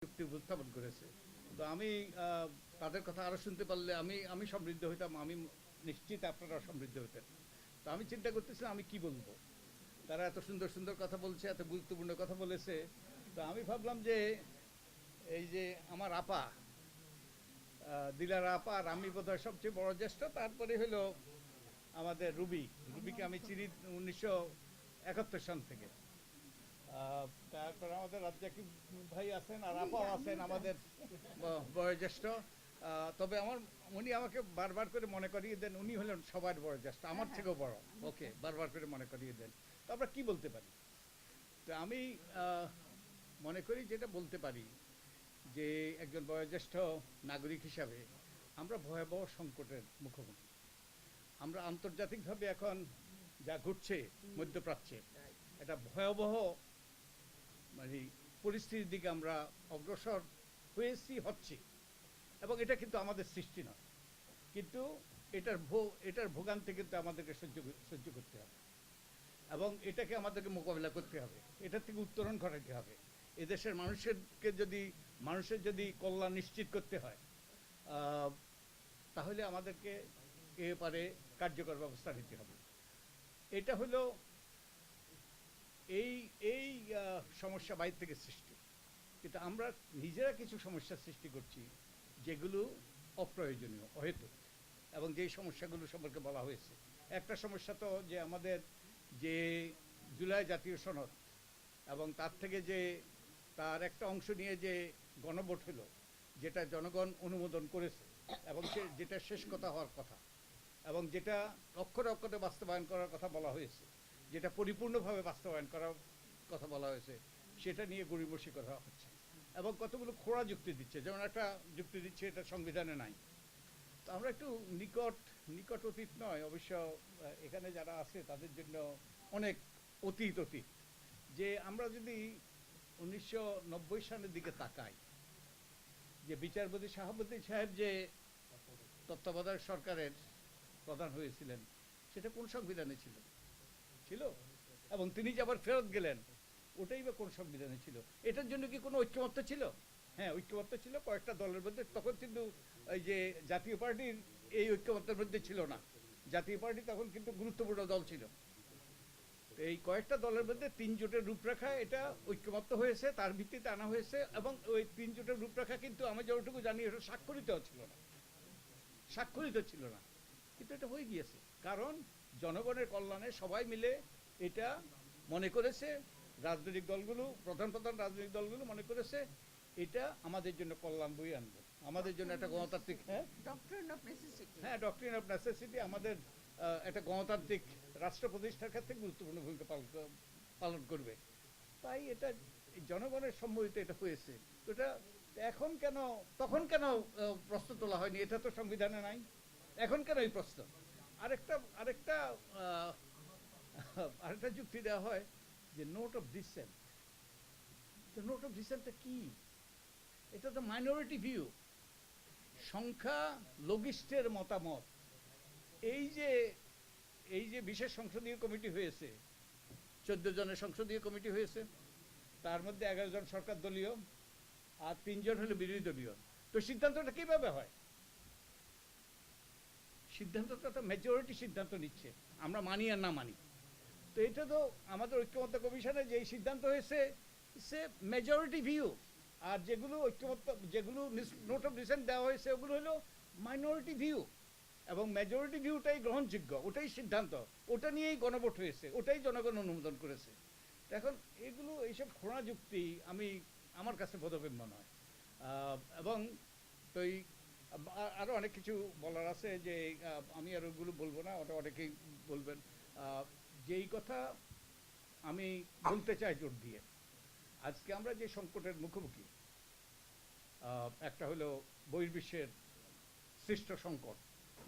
যুক্তি উপস্থাপন করেছে। তো আমি তাদের কথা আরো শুনতে পারলে আমি আমি সমৃদ্ধ হইতাম। আমি নিশ্চিত আপনারা সমৃদ্ধ হতেন। তো আমি চিন্তা করতেছিলাম আমি কি বলবো। তারা এত সুন্দর সুন্দর কথা বলছে, এত গুরুত্বপূর্ণ কথা বলেছে। তো আমি ভাবলাম যে এই যে আমার আপা, দিলারা আপা আর আমি বোধহয় সবচেয়ে বড় জ্যেষ্ঠ, তারপরে হলো আমাদের রুবি। রুবিকে আমি চিনি 1971 সাল থেকে। তারপর আমাদের রাজ্জাকি ভাই আছেন আর আপাও আছেন আমাদের বয়োজ্যেষ্ঠ। তবে উনি আমাকে বারবার করে মনে করিয়ে দেন উনি হলেন সবার বয়োজ্যেষ্ঠ, আমার থেকেও বড়। ওকে, বারবার করে মনে করিয়ে দেন। তো আমরা কি বলতে পারি? তো আমি মনে করি যেটা বলতে পারি যে একজন বয়োজ্যেষ্ঠ নাগরিক হিসাবে আমরা ভয়াবহ সংকটের মুখোমুখি। আমরা আন্তর্জাতিকভাবে এখন যা ঘটছে মধ্যপ্রাচ্যে, এটা ভয়াবহ মানে পরিস্থিতির দিকে আমরা অগ্রসর হচ্ছি। এবং এটা কিন্তু আমাদের সৃষ্টি নয়, কিন্তু এটার ভোগান্তি কিন্তু আমাদেরকে সহ্য করতে হবে এবং এটাকে আমাদেরকে মোকাবিলা করতে হবে, এটা থেকে উত্তরণ ঘটাতে হবে। এদেশের মানুষের যদি কল্যাণ নিশ্চিত করতে হয়, তাহলে আমাদেরকে এ ব্যাপারে কার্যকর ব্যবস্থা নিতে হবে। এটা হলো এই এই সমস্যা বাইরে থেকে সৃষ্টি, কিন্তু আমরা নিজেরা কিছু সমস্যার সৃষ্টি করছি যেগুলো অপ্রয়োজনীয়, অহেতুক, এবং যেই সমস্যাগুলো সম্পর্কে বলা হয়েছে। একটা সমস্যা তো যে আমাদের যে জুলাই জাতীয় সনদ এবং তার থেকে যে তার একটা অংশ নিয়ে যে গণভোট হলো, যেটা জনগণ অনুমোদন করেছে এবং যেটা শেষ কথা হওয়ার কথা এবং যেটা অক্ষরে অক্ষরে বাস্তবায়ন করার কথা বলা হয়েছে, যেটা পরিপূর্ণভাবে বাস্তবায়ন করার কথা বলা হয়েছে, সেটা নিয়ে গড়িমসি করা হচ্ছে এবং কতগুলো খোঁড়া যুক্তি দিচ্ছে। যেমন একটা যুক্তি দিচ্ছে এটা সংবিধানে নাই। তো আমরা একটু নিকট অতীত নয় অবশ্য, এখানে যারা আছে তাদের জন্য অনেক অতীত যে আমরা যদি 1990 সালের দিকে তাকাই, যে বিচারপতি শাহাবুদ্দিন সাহেব যে তত্ত্বাবধায়ক সরকারের প্রধান হয়েছিলেন, সেটা কোন সংবিধানে ছিল? এবং তিনি যে আবার ফেরত গেলেন, ওটাই বা কোন সংবিধানে ছিল? এটার জন্য কি কোনো ঐক্যমত্য ছিল? হ্যাঁ, ঐক্যমত্য ছিল কয়েকটা দলের মধ্যে। তখন কিন্তু এই যে জাতীয় পার্টির এই ঐক্যমত্যের মধ্যে ছিল না। জাতীয় পার্টি তখন কিন্তু গুরুত্বপূর্ণ দল ছিল। এই কয়েকটা দলের মধ্যে 3 জোটের রূপরেখা এটা ঐক্যমত্য হয়েছে, তার ভিত্তিতে আনা হয়েছে। এবং ওই 3 জোটের রূপরেখা কিন্তু আমি যতটুকু জানি এটা স্বাক্ষরিত ছিল না, কিন্তু এটা হয়ে গিয়েছে। কারণ জনগণের কল্যাণে সবাই মিলে এটা মনে করেছে, প্রধান রাজনৈতিক দলগুলো মনে করেছে এটা আমাদের জন্য কল্যাণ বই আনবে, আমাদের জন্য একটা গণতান্ত্রিক ডক্ট্রিন অফ নেসেসিটি আমাদের একটা গণতান্ত্রিক রাষ্ট্র প্রতিষ্ঠার ক্ষেত্রে গুরুত্বপূর্ণ ভূমিকা পালন করবে। তাই এটা জনগণের সম্মতিতে এটা হয়েছে। তো এটা তখন কেন প্রশ্ন তোলা হয়নি? এটা তো সংবিধানে নাই, এখন কেন এই প্রশ্ন? আরেকটা আরেকটা আরেকটা যুক্তি দেওয়া হয় যে নোট অফ ডিসেন্ট। তো নোট অফ ডিসেন্টটা কি? এটা তো মাইনরিটি ভিউ, সংখ্যা লঘিষ্ঠের মতামত। এই যে বিশেষ সংসদীয় কমিটি হয়েছে, 14 জনের সংসদীয় কমিটি হয়েছে, তার মধ্যে 11 জন সরকার দলীয় আর 3 জন হলো বিরোধী দলীয়। তো সিদ্ধান্তটা কিভাবে হয়? সিদ্ধান্তটা তো মেজরিটি সিদ্ধান্ত নিচ্ছে, আমরা মানি আর না মানি। তো এটা তো আমাদের ঐক্যমত্য কমিশনে যে সিদ্ধান্ত হয়েছে সে মেজরিটি ভিউ, আর যেগুলো নোট অফ ডিসেন্ট দেওয়া হয়েছে ওগুলো হলো মাইনরিটি ভিউ। এবং মেজরিটি ভিউটাই গ্রহণযোগ্য, ওটাই সিদ্ধান্ত, ওটা নিয়েই গণভোট হয়েছে, ওটাই জনগণ অনুমোদন করেছে। এখন এইসব খোঁড়া যুক্তি আমার কাছে বোধগম্য নয়। এবং তো আরও অনেক কিছু বলার আছে, যে আমি আর ওগুলো বলবো না, ওটা অনেকেই বলবেন। যেই কথা আমি বলতে চাই জোর দিয়ে, আজকে আমরা যে সংকটের মুখোমুখি, একটা হলো বহির্বিশ্বের সৃষ্ট সংকট,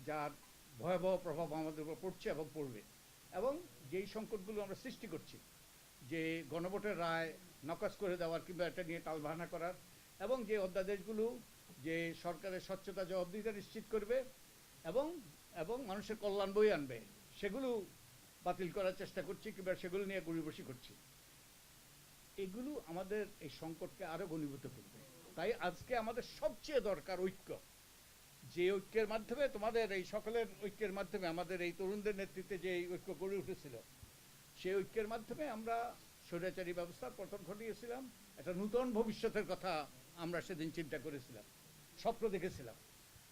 যার ভয়াবহ প্রভাব আমাদের উপর পড়ছে এবং পড়বে, এবং যেই সংকটগুলো আমরা সৃষ্টি করছি, যে গণভোটের রায় নকশ করে দেওয়ার কিংবা এটা নিয়ে টালবাহানা করার, এবং যে অধ্যাদেশগুলো যে সরকারের স্বচ্ছতা জবাবদিহিতা নিশ্চিত করবে এবং মানুষের কল্যাণ বয়ে আনবে, সেগুলো বাতিল করার চেষ্টা করছি কিংবা সেগুলো নিয়ে গড়িবসি করছি। এগুলো আমাদের এই সংকটকে আরো ঘনীভূত করবে। তাই আজকে আমাদের সবচেয়ে দরকার ঐক্য। যে ঐক্যের মাধ্যমে তোমাদের এই সকলের ঐক্যের মাধ্যমে আমাদের এই তরুণদের নেতৃত্বে যে এই ঐক্য গড়ে উঠেছিল, সেই ঐক্যের মাধ্যমে আমরা স্বৈরাচারী ব্যবস্থার পতন ঘটিয়েছিলাম। একটা নূতন ভবিষ্যতের কথা আমরা সেদিন চিন্তা করেছিলাম, স্বপ্ন দেখেছিলাম।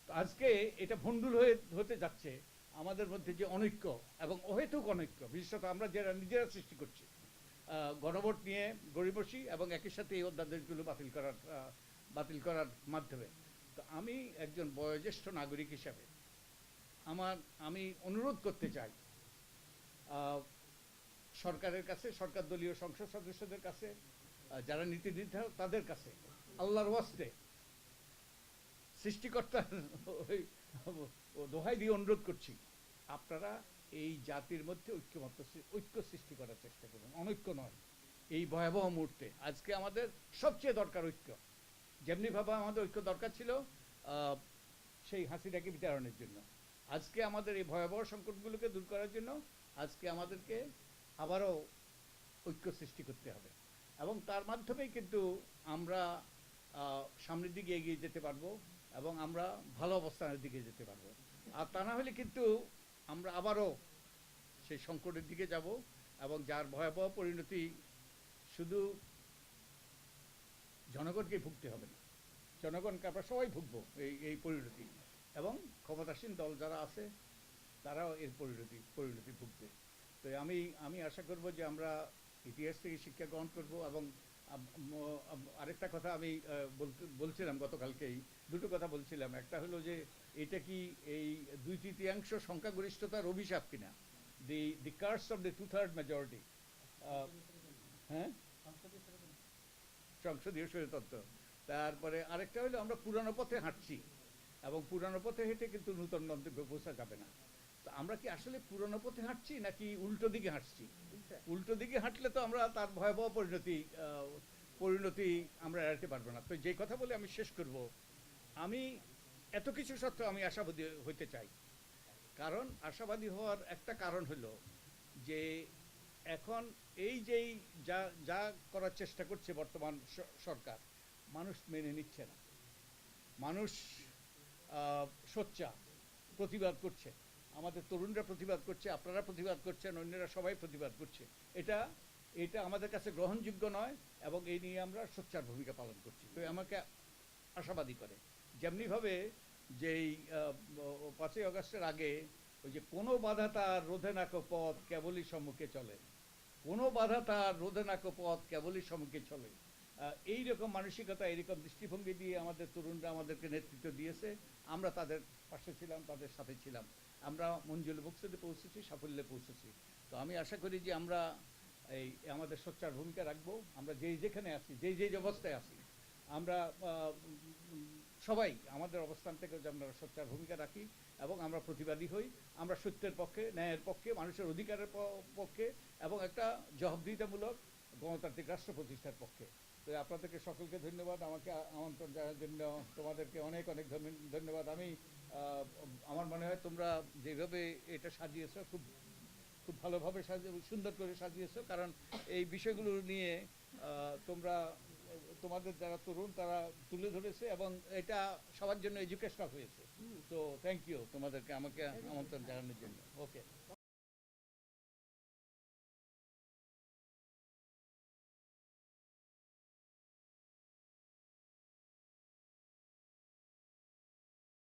তো আজকে এটা ভণ্ডুল হতে যাচ্ছে। আমাদের মধ্যে যে অনৈক্য এবং অহেতুক অনৈক্য, বিশেষত আমরা যারা নিজেরা সৃষ্টি করছি গণভোট নিয়ে গড়িবসি এবং একই সাথে এই অধ্যাদেশগুলো বাতিল করার মাধ্যমে। তো আমি একজন বয়োজ্যেষ্ঠ নাগরিক হিসাবে আমি অনুরোধ করতে চাই সরকারের কাছে, সরকার দলীয় সংসদ সদস্যদের কাছে, যারা নীতি নির্ধারক তাদের কাছে, আল্লাহর ওয়াস্তে সৃষ্টিকর্তার দোহাই দিয়ে অনুরোধ করছি, আপনারা এই জাতির মধ্যে ঐক্য সৃষ্টি করার চেষ্টা করুন, অনৈক্য নয়। এই ভয়াবহ মুহূর্তে আজকে আমাদের সবচেয়ে দরকার ঐক্য। যেমনিভাবে আমাদের ঐক্য দরকার ছিল সেই হাসিনাকে বিতাড়নের জন্য, আজকে আমাদের এই ভয়াবহ সংকটগুলোকে দূর করার জন্য আজকে আমাদেরকে আবারও ঐক্য সৃষ্টি করতে হবে। এবং তার মাধ্যমেই কিন্তু আমরা সামনের দিকে এগিয়ে যেতে পারবো এবং আমরা ভালো অবস্থানের দিকে যেতে পারবো। আর তা না হলে কিন্তু আমরা আবারও সেই সংকটের দিকে যাব এবং যার ভয়াবহ পরিণতি শুধু জনগণকে ভুগতে হবে না, জনগণকে আমরা সবাই ভুগবো এই পরিণতি, এবং ক্ষমতাসীন দল যারা আছে তারাও এর পরিণতি ভুগবে। তো আমি আশা করব যে আমরা ইতিহাস থেকে শিক্ষা গ্রহণ করব। এবং আরেকটা কথা আমি বলছিলাম গতকালকেই, দুটো কথা বলছিলাম। একটা হলো যে এটা কি এই 2/3 সংখ্যাগরিষ্ঠতার অভিশাপ কিনা, দি কার্স অফ দ্য 2/3 মেজরিটি। হ্যাঁ, সংসদীয় স্বৈরতন্ত্র। তারপরে আরেকটা হলো আমরা পুরানো পথে হাঁটছি, এবং পুরানো পথে হেঁটে কিন্তু নূতন গন্তব্যে পৌঁছা যাবে না। তো আমরা কি আসলে পুরানো পথে হাঁটছি নাকি উল্টো দিকে হাঁটছি? উল্টো দিকে হাঁটলে তো আমরা তার ভয়াবহ পরিণতি আমরা এড়াতে পারবো না। তো যে কথা বলে আমি শেষ করব, আমি এত কিছু সত্ত্বেও আমি আশাবাদী হইতে চাই। কারণ আশাবাদী হওয়ার একটা কারণ হলো যে এখন এই যেই যা করার চেষ্টা করছে বর্তমান সরকার, মানুষ মেনে নিচ্ছে না। মানুষ সোচ্চার প্রতিবাদ করছে, আমাদের তরুণরা প্রতিবাদ করছে, আপনারা প্রতিবাদ করছেন, অন্যরা সবাই প্রতিবাদ করছে। এটা আমাদের কাছে গ্রহণযোগ্য নয়, এবং এই নিয়ে আমরা সোচ্চার ভূমিকা পালন করছি। তো আমাকে আশাবাদী করে। যেমনিভাবে যেই 5ই আগস্টের আগে ওই যে কোনো বাধা তার রোধে নাকো পথ কেবলই সম্মুখে চলে, কোনো বাধা তার রোধে নাকো পথ কেবলই সম্মুখে চলে, এইরকম মানসিকতা, এইরকম দৃষ্টিভঙ্গি দিয়ে আমাদের তরুণরা আমাদেরকে নেতৃত্ব দিয়েছে। আমরা তাদের পাশে ছিলাম, তাদের সাথে ছিলাম। আমরা মঞ্জুল বক্সিতে পৌঁছেছি, সাফল্যে পৌঁছেছি। তো আমি আশা করি যে আমরা এই আমাদের সোচ্চার ভূমিকা রাখবো। আমরা যেখানে আছি, যেই অবস্থায় আছি, আমরা সবাই আমাদের অবস্থান থেকে যে আমরা সোচ্চার ভূমিকা রাখি এবং আমরা প্রতিবাদী হই। আমরা সত্যের পক্ষে, ন্যায়ের পক্ষে, মানুষের অধিকারের পক্ষে, এবং একটা জবাবদিহিতামূলক গণতান্ত্রিক রাষ্ট্র প্রতিষ্ঠার পক্ষে। তো আপনাদেরকে সকলকে ধন্যবাদ, আমাকে আমন্ত্রণ জানার জন্য তোমাদেরকে অনেক অনেক ধন্যবাদ। আমার মনে হয় তোমরা যেভাবে এটা সাজিয়েছো, খুব খুব ভালোভাবে সুন্দর করে সাজিয়েছো। কারণ এই বিষয়গুলো নিয়ে তোমরা, তোমাদের যারা তরুণ তারা তুলে ধরেছে, এবং এটা সবার জন্য এডুকেশনাল হয়েছে। তো থ্যাংক ইউ তোমাদেরকে আমাকে আমন্ত্রণ জানানোর জন্য। ওকে।